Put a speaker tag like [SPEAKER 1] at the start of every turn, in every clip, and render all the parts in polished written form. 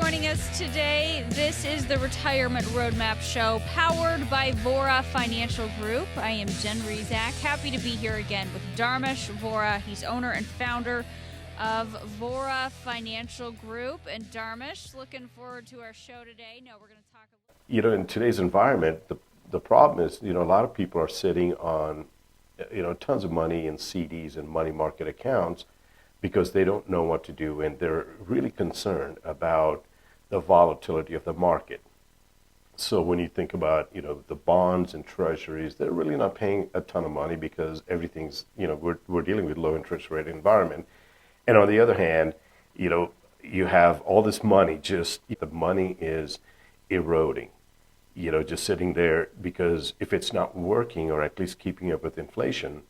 [SPEAKER 1] joining us today. This is the Retirement Roadmap Show, powered by Vora Financial Group. I am Jen Rezac, happy to be here again with Dharmesh Vora. He's owner and founder of Vora Financial Group. And Dharmesh, looking forward to our show today. We're going to talk
[SPEAKER 2] in today's environment, the problem is, a lot of people are sitting on, tons of money in CDs and money market accounts because they don't know what to do, and they're really concerned about the volatility of the market. So when you think about, the bonds and treasuries, they're really not paying a ton of money because everything's, we're dealing with low interest rate environment. And on the other hand, you have all this money, just the money is eroding, just sitting there, because if it's not working or at least keeping up with inflation,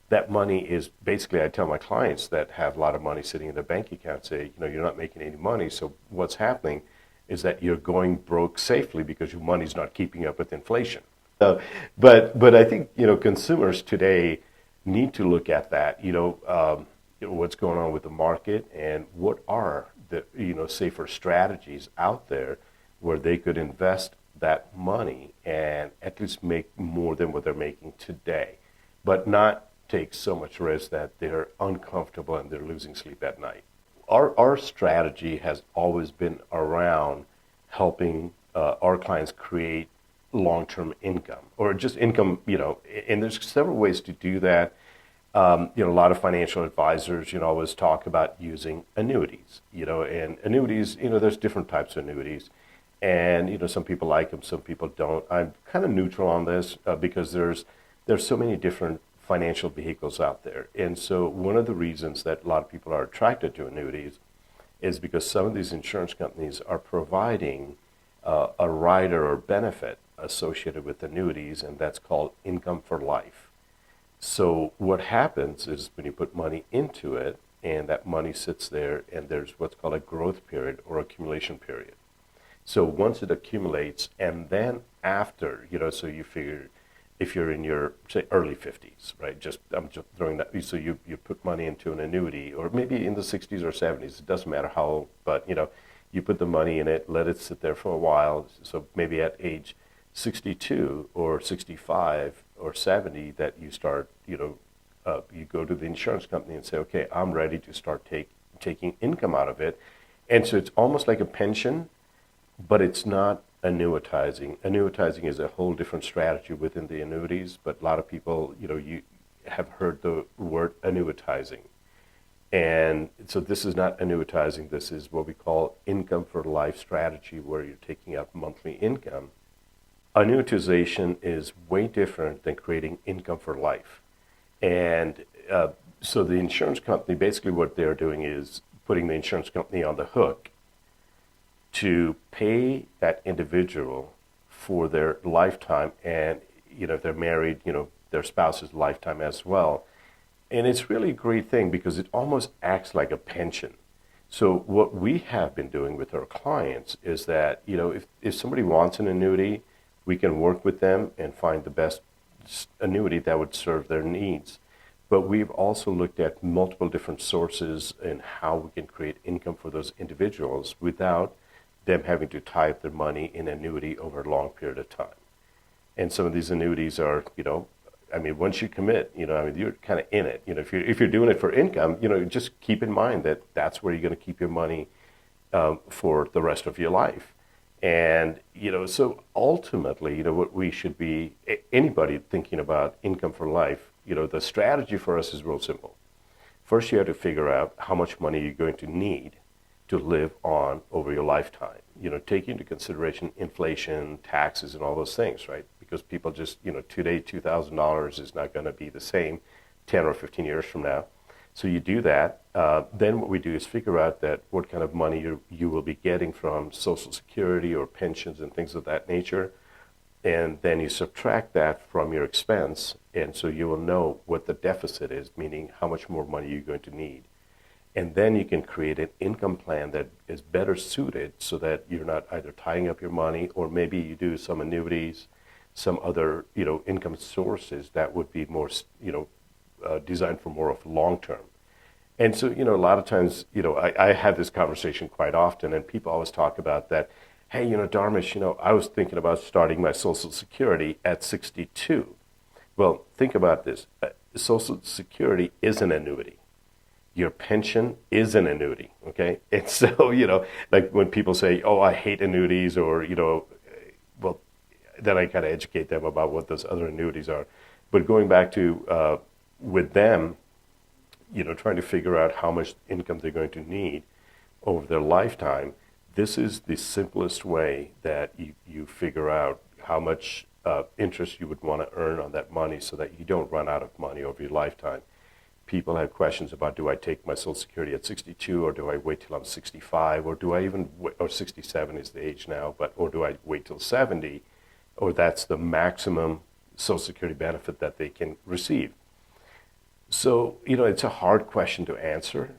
[SPEAKER 2] that money is basically, I tell my clients that have a lot of money sitting in their bank account, say, you're not making any money. So what's happening is that you're going broke safely because your money's not keeping up with inflation. But I think, consumers today need to look at that, what's going on with the market and what are the, safer strategies out there where they could invest that money and at least make more than what they're making today, but not take so much risk that they're uncomfortable and they're losing sleep at night. Our strategy has always been around helping our clients create long-term income, or just income, and there's several ways to do that. A lot of financial advisors, always talk about using annuities, and annuities, there's different types of annuities. And, some people like them, some people don't. I'm kind of neutral on this because there's so many different financial vehicles out there. And so one of the reasons that a lot of people are attracted to annuities is because some of these insurance companies are providing a rider or benefit associated with annuities, and that's called income for life. So what happens is when you put money into it and that money sits there, and there's what's called a growth period or accumulation period. So once it accumulates, and then after, so you figure if you're in your, say, early 50s, right? I'm just throwing that. So you put money into an annuity, or maybe in the 60s or 70s. It doesn't matter how old, but you put the money in it, let it sit there for a while. So maybe at age 62 or 65 or 70, that you start, you go to the insurance company and say, okay, I'm ready to start taking income out of it. And so it's almost like a pension, but it's not annuitizing. Annuitizing is a whole different strategy within the annuities, but a lot of people, you have heard the word annuitizing. And so this is not annuitizing. This is what we call income for life strategy, where you're taking out monthly income. Annuitization is way different than creating income for life. And so the insurance company, basically what they're doing is putting the insurance company on the hook to pay that individual for their lifetime, and if they're married, their spouse's lifetime as well. And it's really a great thing because it almost acts like a pension. So what we have been doing with our clients is that, if somebody wants an annuity, we can work with them and find the best annuity that would serve their needs. But we've also looked at multiple different sources and how we can create income for those individuals without them having to tie up their money in annuity over a long period of time. And some of these annuities are, once you commit, you're kind of in it. If you're doing it for income, just keep in mind that that's where you're going to keep your money for the rest of your life. And, so ultimately, what we should be, anybody thinking about income for life, the strategy for us is real simple. First, you have to figure out how much money you're going to need to live on over your lifetime, taking into consideration inflation, taxes, and all those things, right? Because people just, today, $2,000 is not going to be the same 10 or 15 years from now. So you do that. Then what we do is figure out that what kind of money you will be getting from Social Security or pensions and things of that nature. And then you subtract that from your expense, and so you will know what the deficit is, meaning how much more money you're going to need. And then you can create an income plan that is better suited so that you're not either tying up your money, or maybe you do some annuities, some other, income sources that would be more, designed for more of long term. And so, a lot of times, I have this conversation quite often, and people always talk about that. Hey, Dharmesh, I was thinking about starting my Social Security at 62. Well, think about this. Social Security is an annuity. Your pension is an annuity, okay? And so, like when people say, oh, I hate annuities, or, well, then I kind of educate them about what those other annuities are. But going back to with them, trying to figure out how much income they're going to need over their lifetime, this is the simplest way that you figure out how much interest you would want to earn on that money so that you don't run out of money over your lifetime. People have questions about, do I take my Social Security at 62, or do I wait till I'm 65, or do I even, or 67 is the age now, or do I wait till 70, or that's the maximum Social Security benefit that they can receive. So, it's a hard question to answer.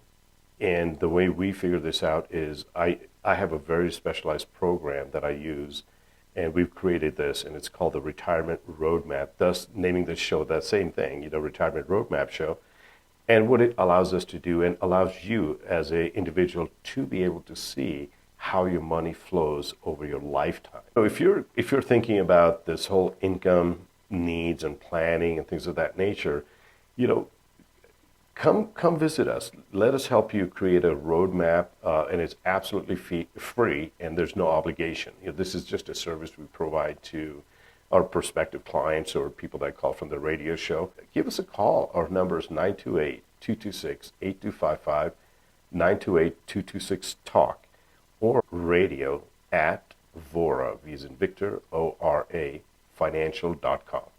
[SPEAKER 2] And the way we figure this out is I have a very specialized program that I use, and we've created this, and it's called the Retirement Roadmap, thus naming this show that same thing, Retirement Roadmap Show. And what it allows us to do, and allows you as an individual to be able to see how your money flows over your lifetime. So if you're thinking about this whole income needs and planning and things of that nature, come visit us. Let us help you create a roadmap, and it's absolutely free, and there's no obligation. This is just a service we provide to our prospective clients or people that call from the radio show. Give us a call. Our number is 928-226-8255, 928-226-TALK, or radio at Vora, V as in Victor, ORA, financial.com.